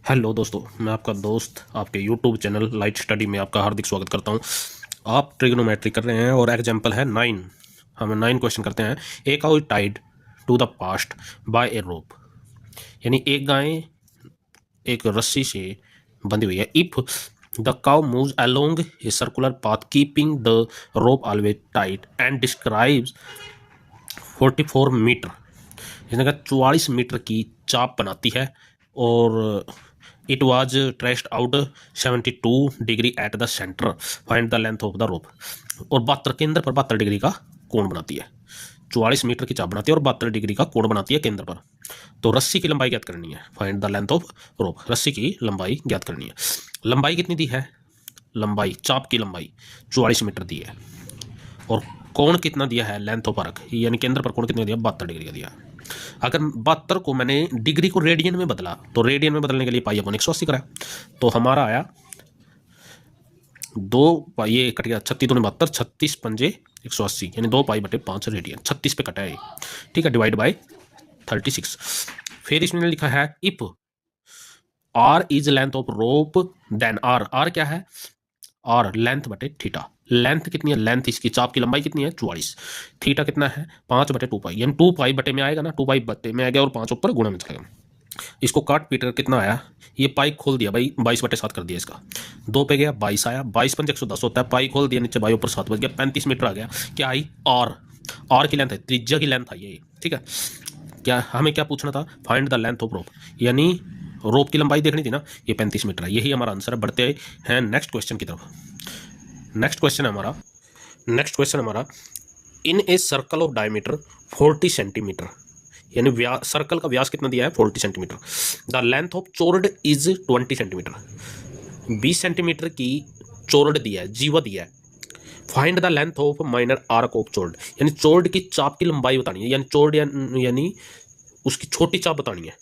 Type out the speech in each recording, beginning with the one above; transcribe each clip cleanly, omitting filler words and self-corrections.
Hello दोस्तों, मैं आपका दोस्त आपके यूट्यूब चैनल लाइट स्टडी में आपका हार्दिक स्वागत करता हूं। आप ट्रिग्नोमेट्री कर रहे हैं और एग्जाम्पल है 9। हम 9 क्वेश्चन करते हैं। A cow is tied to the past by a rope, यानी एक गाय एक रस्सी से बंधी हुई है। If the cow moves along a circular path keeping the rope always tight and describes 44 metre, इसने कहा 44 मीटर की चाप बनाती है और it was traced out 72 degree at the centre, find the length of the rope. और 72 केंद्र पर 72 डिग्री का कोण बनाती है। 44 मीटर की चाप बनाती है और 72 डिग्री का कोण बनाती है केंद्र पर। तो रस्सी की लंबाई ज्ञात करनी है, फाइंड द लेंथ ऑफ रोप। रस्सी की लंबाई ज्ञात करनी है। लंबाई कितनी दी है? लंबाई, चाप की लंबाई 44 मीटर दी है और कोण कितना दिया है? लेंथ ऑफ आर्क, यानी केंद्र पर कोण कितना दिया? 72 डिग्री का दिया। अगर 72 को मैंने डिग्री को रेडियन में बदला तो रेडियन में बदलने के लिए पाई अपन 180 करा, तो हमारा आया 2 पाई, ये कट गया 36 दूनी 72, 36 पंजे 180, यानी 2 पाई बटे 5 रेडियन। 36 पे कटा है, ठीक है, डिवाइड बाय 36। फिर इसमें लिखा है if R is length of rope then R क्या है? आर लेंथ बटे थीटा। लेंथ कितनी है? लेंथ इसकी चाप की लंबाई कितनी है? 44। थीटा कितना है? 5 बटे 2 पाई, यानी 2 पाई बटे में आएगा ना, 2 पाई बटे में आ गया और 5 ऊपर गुणा में चलेगा। इसको काट पीट कर कितना आया? ये पाई खोल दिया भाई, 22 बटे 7 कर दिया इसका। 2 पे गया 22 आया, 22 पंजे 110 होता है। पाई खोल दिया, नीचे 22 ऊपर 7 बच गया, 35 मीटर आ गया। क्या आई? आर की लेंथ है, त्रिज्या की लेंथ आई ये, ठीक है। क्या हमें क्या पूछना था? फाइंड द लेंथ ऑफ रोप, यानी रोप की लंबाई देखनी थी ना। ये 35 मीटर है, यही हमारा आंसर है। बढ़ते हैं नेक्स्ट क्वेश्चन की तरफ। नेक्स्ट क्वेश्चन हमारा in a circle of diameter 40 centimetre, यानी सर्कल का व्यास कितना दिया है? 40 centimetre. The length of chord is 20 centimetre. 20 centimetre की चोर्ड दिया है, जीवा दिया है। Find the length of minor arc of chord, यानी चोर्ड की चाप की लंबाई बतानी है, यानी चोर्ड यानी उसकी छोटी चाप बतानी है।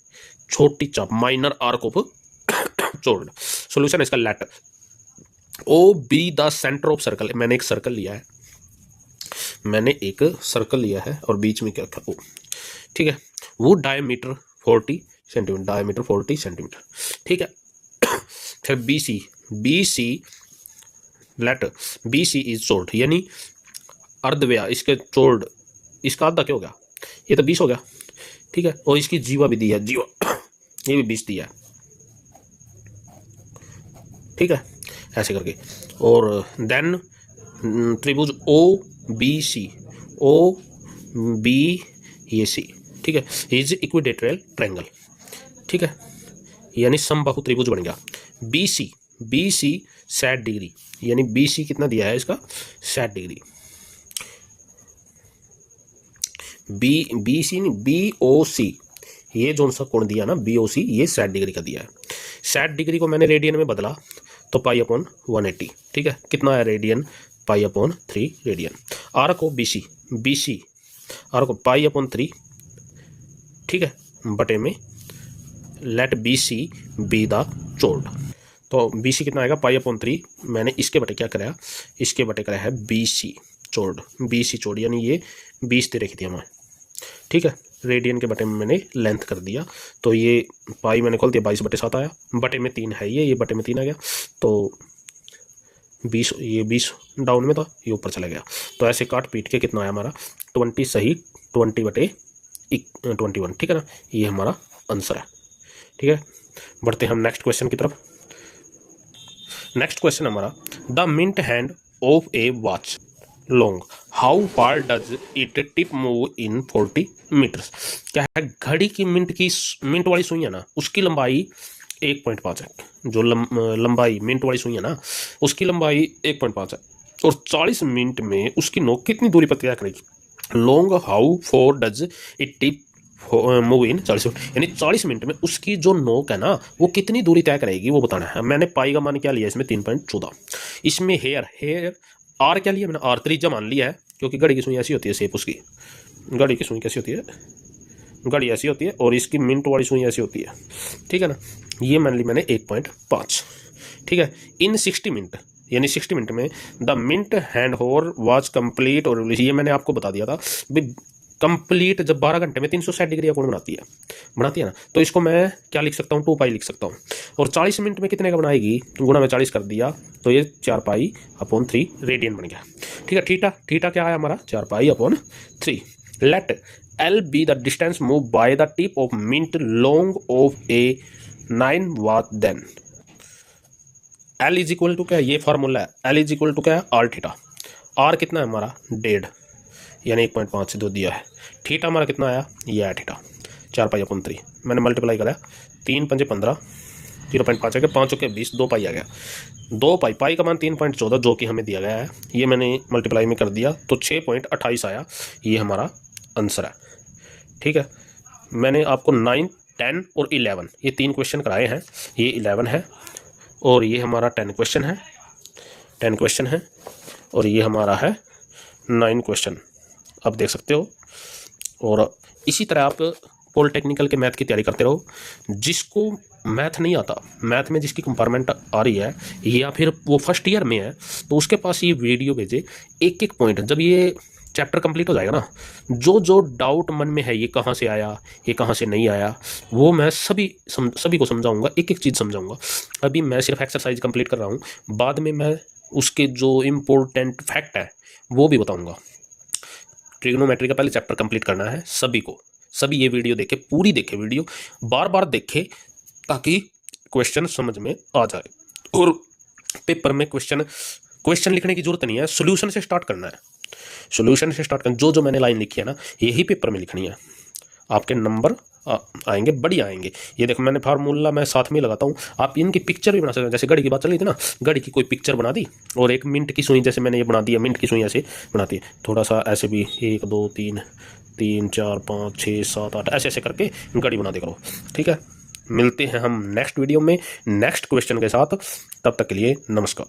छोटी चाप, minor arc of chord. Solution इसका let O be the centre of circle. मैंने एक सर्कल लिया है और बीच में क्या रखा? ओ, ठीक है। वो डायमीटर 40 सेंटीमीटर, डायमीटर 40 सेंटीमीटर, ठीक है। फिर B C let B C is chord, यानी अर्धव्यास इसके चोर्ड, इसका आधा क्या हो गया? ये तो 20 हो गया, ठीक है। और इसकी जीवा भी दी है, जीवा ये भी 20 दिया है, ठीक है, ऐसे करके। और देन त्रिभुज ओ बी ये सी, ठीक है, इज इक्विलेटरल ट्रायंगल, ठीक है, यानी समबाहु त्रिभुज बन गया। बी सी 60 डिग्री, यानी बी सी कितना दिया है इसका? 60 डिग्री। बी सी नहीं, बी ओ सी, ये जो सा कोण दिया ना बी ओ सी, ये 60 डिग्री का दिया है। 60 डिग्री को मैंने रेडियन में बदला तो पाई अपॉन 180, ठीक है। कितना है radian? Pi upon 3 radian. R को बी सी आर को पाई अपॉन 3, ठीक है, बटे में let B C be the chord. तो बी सी कितना आएगा? Pi upon 3। मैंने इसके बटे क्या कराया? इसके बटे कराया है बी सी चोर्ड, यानी ये 20 दे रखी थी हमें, ठीक है। रेडियन के बटे में मैंने लेंथ कर दिया, तो ये पाई मैंने खोल दिया, 22 बटे 7 आया, बटे में 3 है, ये बटे में 3 आ गया, तो 20, ये 20 डाउन में था, ये ऊपर चला गया। तो ऐसे काट पीट के कितना आया हमारा? 20 सही 20 बटे 21, ठीक है ना। ये हमारा आंसर है, ठीक है। बढ़ते हम नेक्स्ट क्वेश्चन की तरफ। नेक्स्ट क्वेश्चन हमारा the minute hand of a watch long, how far does it tip move in 40 meters. क्या है? घड़ी की मिंट वाली सुई है ना, उसकी लंबाई 1.5 है। जो लंबाई मिंट वाली सुई है ना, उसकी लंबाई 1.5 है और 40 मिनट में उसकी नोक कितनी दूरी पर तय करेगी? Long how for does it tip move in 40 minute, यानी 40 मिनट में उसकी जो नोक है ना, वो कितनी दूरी तय करेगी वो बताना है। मैंने पाई का मान क्या लिया इसमें? 3.14। इसमें हेयर आर क्या लिया मैंने? आर त्रिज्या मान लिया है, क्योंकि घड़ी की सुई ऐसी होती है शेप उसकी। घड़ी की सुई कैसी होती है? घड़ी ऐसी होती है और इसकी मिनट वाली सुई ऐसी होती है, ठीक है ना। ये मान ली मैंने 1.5, ठीक है। इन 60 मिनट, यानी 60 मिनट में द मिनट हैंड होर वॉज कंप्लीट, और ये मैंने आपको बता दिया था कंप्लीट जब 12 घंटे में 360 डिग्री का कोण बनाती है ना, तो इसको मैं क्या लिख सकता हूँ, 2 पाई लिख सकता हूँ। और 40 मिनट में कितने का बनाएगी, गुणा में 40 कर दिया तो ये 4 पाई अपॉन 3 रेडियन बन गया। ठीक है, थीटा क्या आया हमारा, 4 pi upon 3। Let L be the distance move by the tip of minute long of a 9 what then L is equal to क्या, ये फार्मूला है, एल इज इक्वल टू क्या है, आर थीटा। आर कितना है हमारा 1.5 यानी 1.5 से 2 दिया है। थीटा हमारा कितना आया, ये है थीटा 4 पाई अपॉन 3। मैंने मल्टीप्लाई करा 3 पंजे 15, 0.5 आ गया, 5 के 20, 2 पाई आ गया। 2 पाई का मान 3.14 जो कि हमें दिया गया है, ये मैंने मल्टीप्लाई में कर दिया तो 6.28 आया। ये हमारा आंसर है। ठीक है, मैंने आपको 9, 10 और 11 ये 3 क्वेश्चन कराए हैं। ये 11 है और ये हमारा 10 क्वेश्चन है, 10 क्वेश्चन है और ये हमारा है 9 क्वेश्चन, आप देख सकते हो। और इसी तरह आप पॉलिटेक्निकल के मैथ की तैयारी करते रहो। जिसको मैथ नहीं आता, मैथ में जिसकी कंपार्टमेंट आ रही है या फिर वो फर्स्ट ईयर में है, तो उसके पास ये वीडियो भेजे, एक एक पॉइंट। जब ये चैप्टर कंप्लीट हो जाएगा ना, जो जो डाउट मन में है, ये कहाँ से आया, ये कहाँ से नहीं आया, वो मैं सभी को समझाऊंगा, एक एक चीज़ समझाऊंगा। अभी मैं सिर्फ एक्सरसाइज कंप्लीट कर रहा हूँ, बाद में मैं उसके जो इम्पोर्टेंट फैक्ट है वो भी बताऊँगा। ट्रिग्नोमेट्री का पहले चैप्टर कंप्लीट करना है सभी को। सभी ये वीडियो देखे, पूरी देखे वीडियो, बार बार देखे, ताकि क्वेश्चन समझ में आ जाए। और पेपर में क्वेश्चन लिखने की जरूरत नहीं है, सोल्यूशन से स्टार्ट करना है, सोल्यूशन से स्टार्ट करना। जो मैंने लाइन लिखी है ना, यही पेपर में लिखनी है, आपके नंबर आएंगे, बढ़िया आएंगे। ये देखो मैंने फार्मूला मैं साथ में लगाता हूँ, आप इनकी पिक्चर भी बना सकते हैं। जैसे घड़ी की बात चल रही थी ना, घड़ी की कोई पिक्चर बना दी, और एक मिनट की सुई, जैसे मैंने ये बना दी है, मिनट की सुई ऐसे बनाती है, थोड़ा सा ऐसे भी 1 2 3 3 4 5 6 7 8 ऐसे ऐसे करके घड़ी बना दे करो। ठीक है, मिलते हैं हम नेक्स्ट वीडियो में नेक्स्ट क्वेश्चन के साथ, तब तक के लिए नमस्कार।